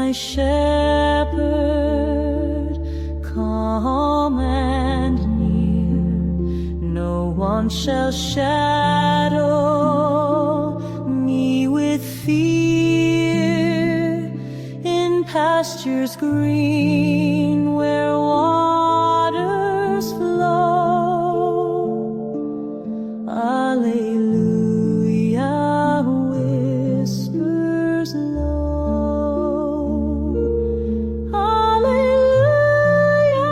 my shepherd, calm and near. No one shall shadow me with fear. In pastures green where waters flow, Alleluia whispers low. Alleluia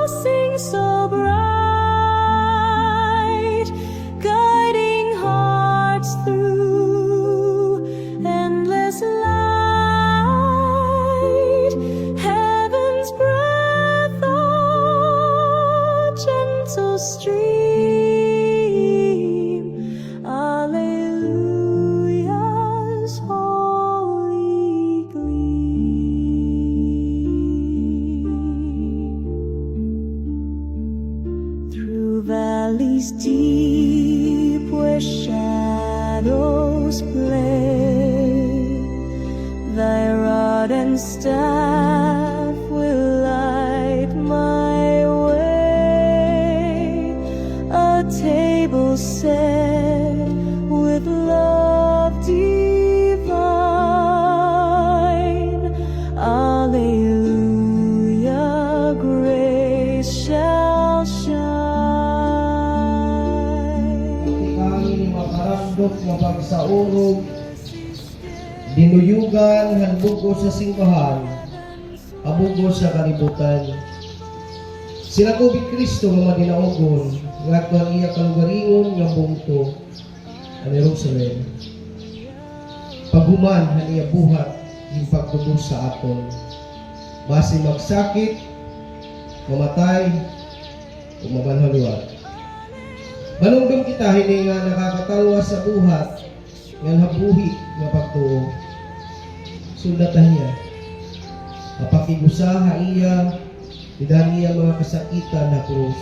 sings so bright, guiding hearts through endless light. Heaven's breath, oh, gentle stream, Alleluia's holy gleam. Through valleys deep where shadows play, thy rod and staff will light my way. A table set with love divine, Alleluia, grace shall shine. Kami makarandok nga pagsaurog, dinuyugan hanbugo sa simbahan, abugo sa kalibutan. Sila ko Kristo nga madinaogon, nga tuan iya kalugaringon nga bungto ang Jerusalem. Paghuman han iya buhat yung pagtubos sa aton. Base magsakit, mamatay, o mabanhaluan. Balungdong kita hini nga nakakatalwa sa buhat, nga nabuhi nga pagtuo. Sundatan niya, mapakigusaha iya, idan iya mga kasakitan na krus.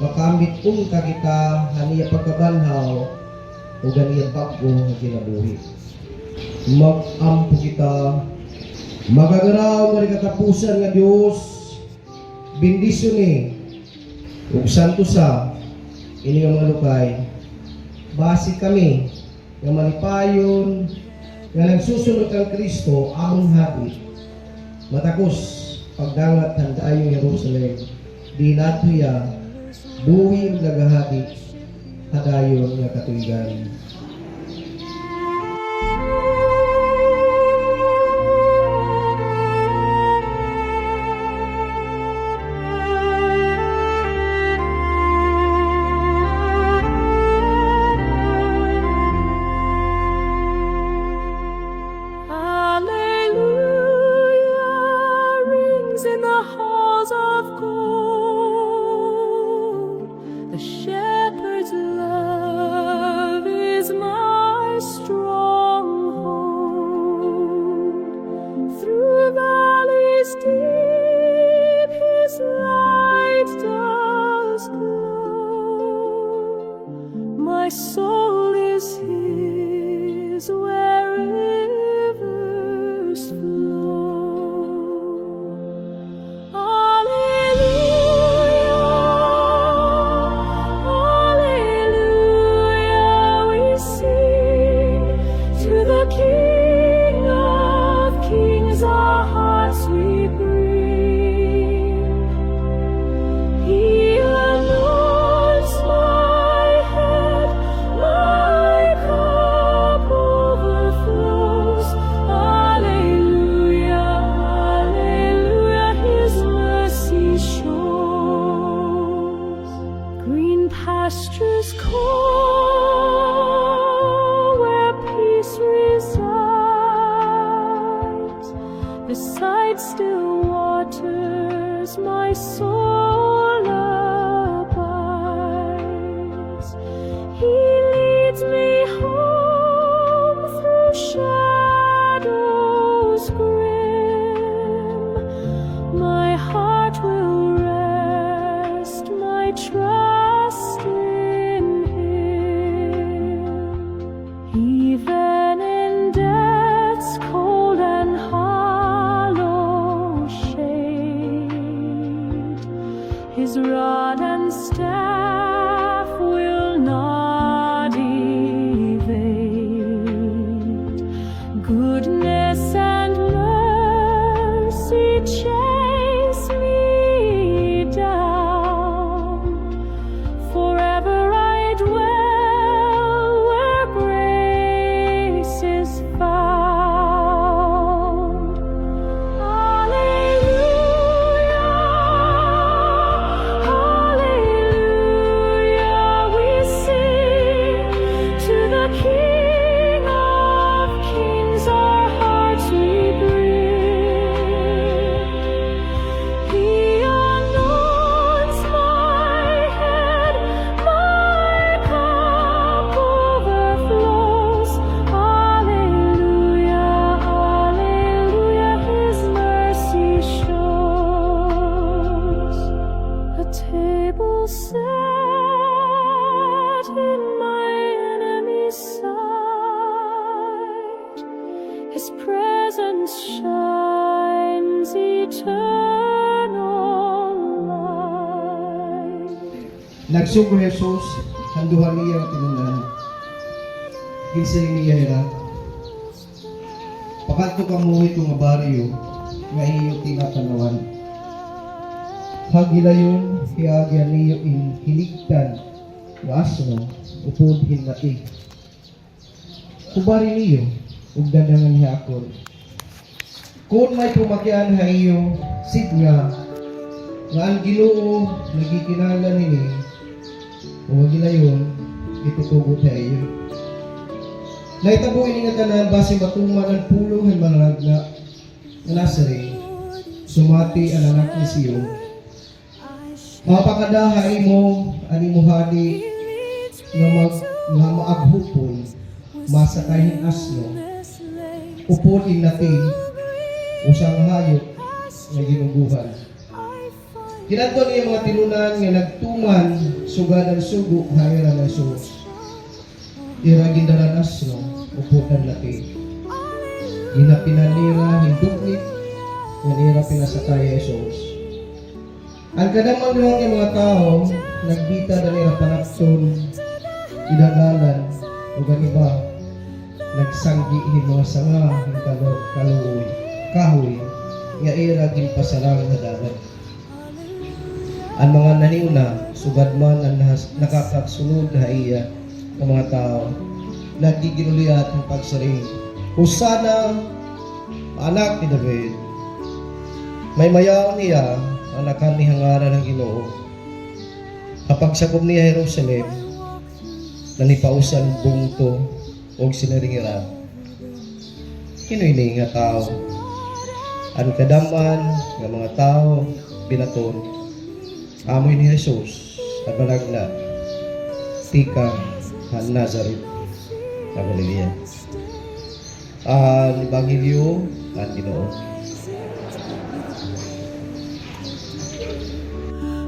Makamit ka kita, haniya pagkabanhaw, o ganiya bago nga kinabuhi. Mag-ampo kita, magagaraw nga katapusan nga Diyos, bendisyon ug santo sa, ini nga mga lukay, base kami, nga malipayon, nga nagsusunod kang Kristo, among habi, matakos, pagdangat handayong Jerusalem, di natuya, buhi ang nagahati, hadayon nga katuigan. In the halls of gold, the shepherd's love is my stronghold. Through valleys deep his light does glow. My soul is his where rivers flow. King of kings, our hearts we bring. He anoints my head, my cup overflows. Alleluia, alleluia, his mercy shows. Green pastures cool, where peace resides, beside still waters my soul abides. He leads me home through shadows grim. My heart will rest, my trust in him. Even in death's cold His rod and staff will not evade. Goodness and mercy chase me down. Forever I dwell where grace is found. Alleluia, hallelujah, we sing to the King of Kings, our hearts we bring. He anoints my head, my cup overflows. Alleluia, alleluia, His mercy shows. A table set in my enemy's sight, His presence shines eternal light. Nagsugo Jesus, handuhan niya ang tinunan. Kinsa niya hira. Pakanto ka mo itong nga baryo, nga iyo tinatanawan. Hagilayon, hiagyan niyo in hiligtan, waso, upod hinati. Kubari niyo, ug dadangan niya akon. Kung may pumakyan ha iyo, signa, nga ang Ginoo nagikinalan nini, o gilayon, itutugot ha iyo. Naitabo ini nga tanan base matuman ang pulo ng mga nga nasari, sumati ang anak ni Siyo. Mapakadahay mo, animuhani, nga maaghupon, masakahin asno, upod inati, usang hayop, nga ginuguhan. Kinato niya mga tinunan nga nagtuman, sugad ang sugo, hayra ng sus. Iragin daran asno, upod ang lati. Ginapinanira, hinduknit, nga nira pinasakaya Jesus. Ang kadamang lang ng mga tao, nagbita na nila panakson, idagalan, o ganiba, nagsanggi ni mga sanga, ng kahoy, nga ira ginpasarang na dagat. Ang mga naniuna, sugad man ang nakakagsunod na iya ng mga tao, nagiginuliat ng pagsaring. Husana, anak ni David, may mayaw niya, anakan ni hangaran ng Ginoo. Kapag sakop niya Jerusalem, nanipausan bungto o sinaringiran. Kinoy nga tao. Ang kadaman ng mga tao, binaton. Amoy ni Jesus, at balagna, tika, han Nazareth, na Galilea. Ang Ebanghelyo, ang Ginoo.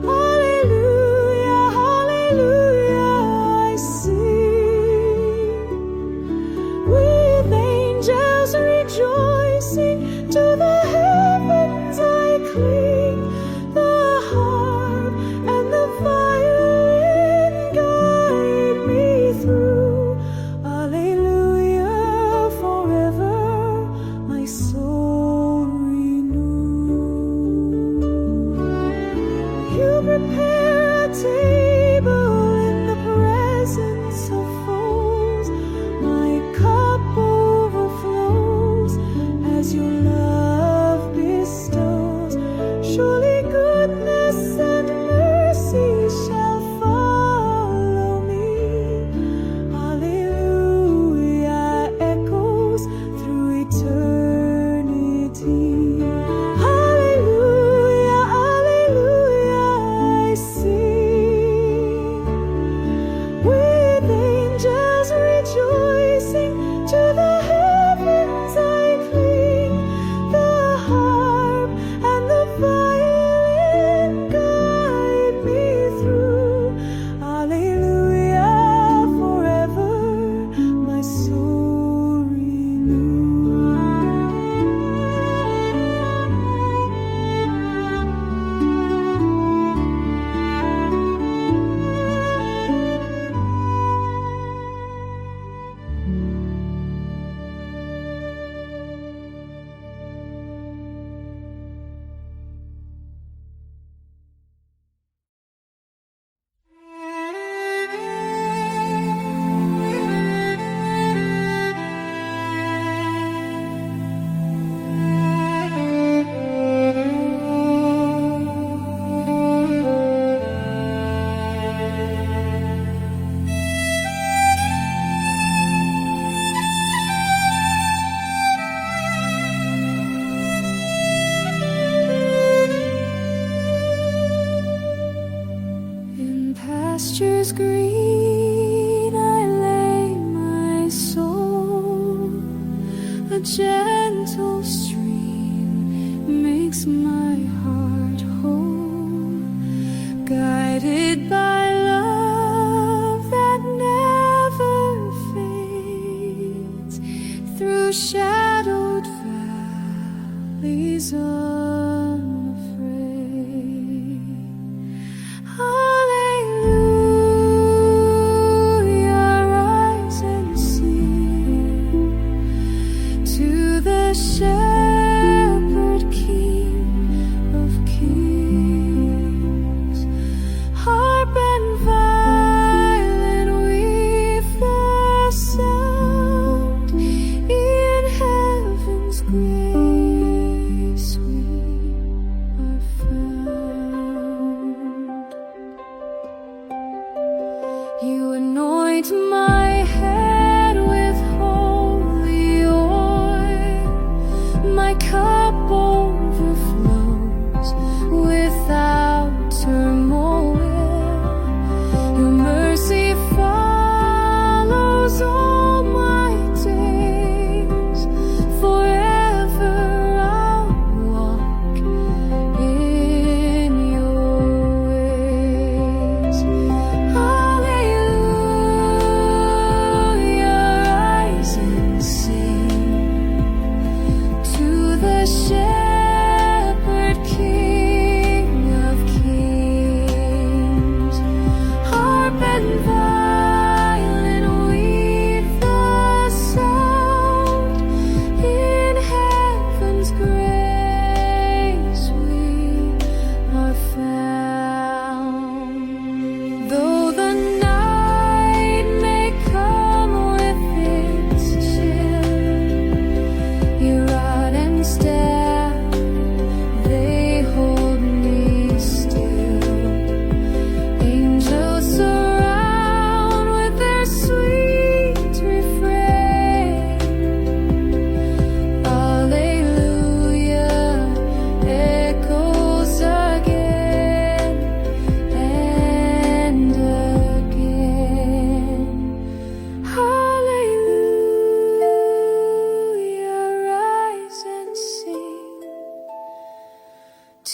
Hallelujah, hallelujah, I sing with angels rejoicing, to the heavens I cling. The harp and the violin guide me through. Hallelujah, forever my soul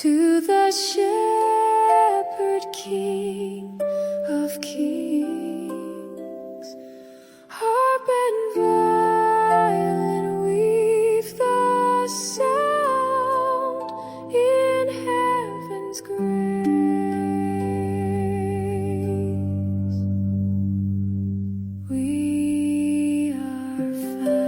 to the shepherd King of kings. Harp and violin weave the sound in heaven's grace. We are found.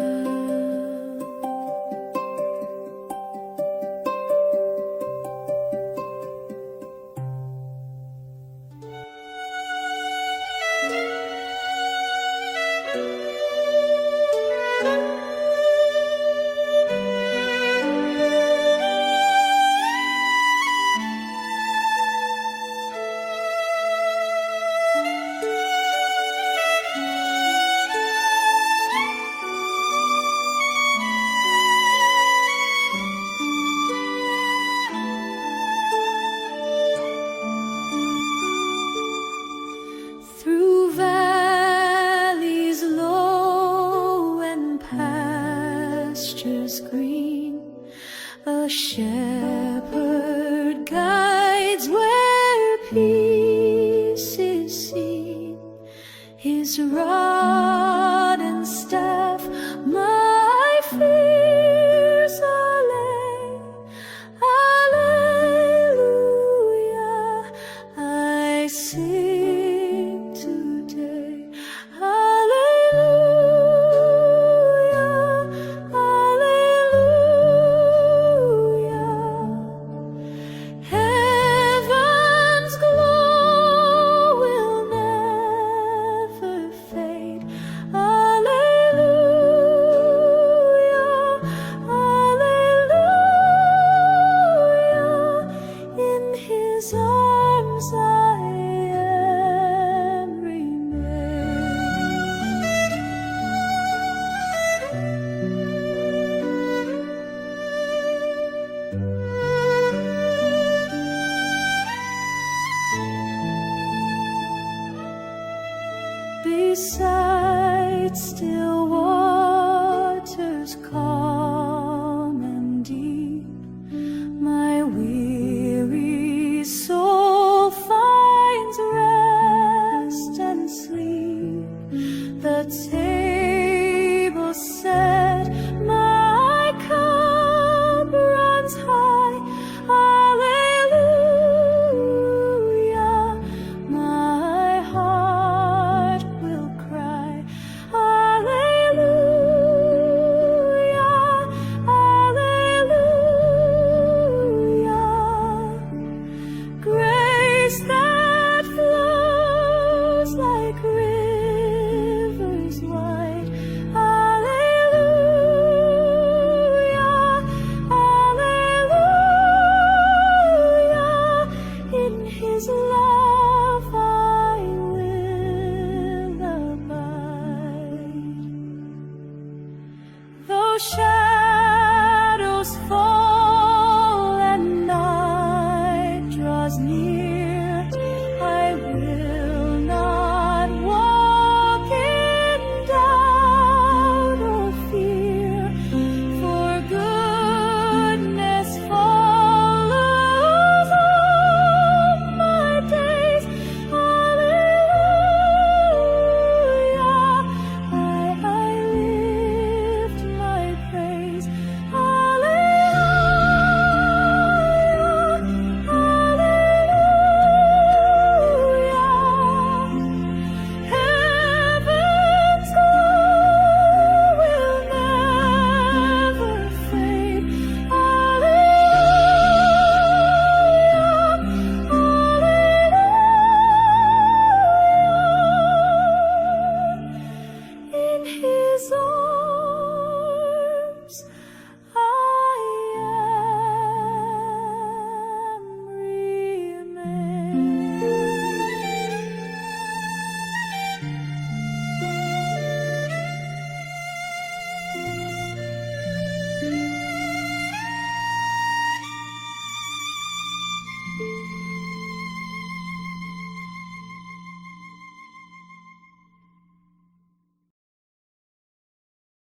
Through valleys low and pastures green, a shepherd guides where peace is seen. His rod and staff my fears allay. Alleluia, I sing today. Alleluia, alleluia. Heaven's glow will never fade. Alleluia, alleluia. In His arms I am remain. Beside still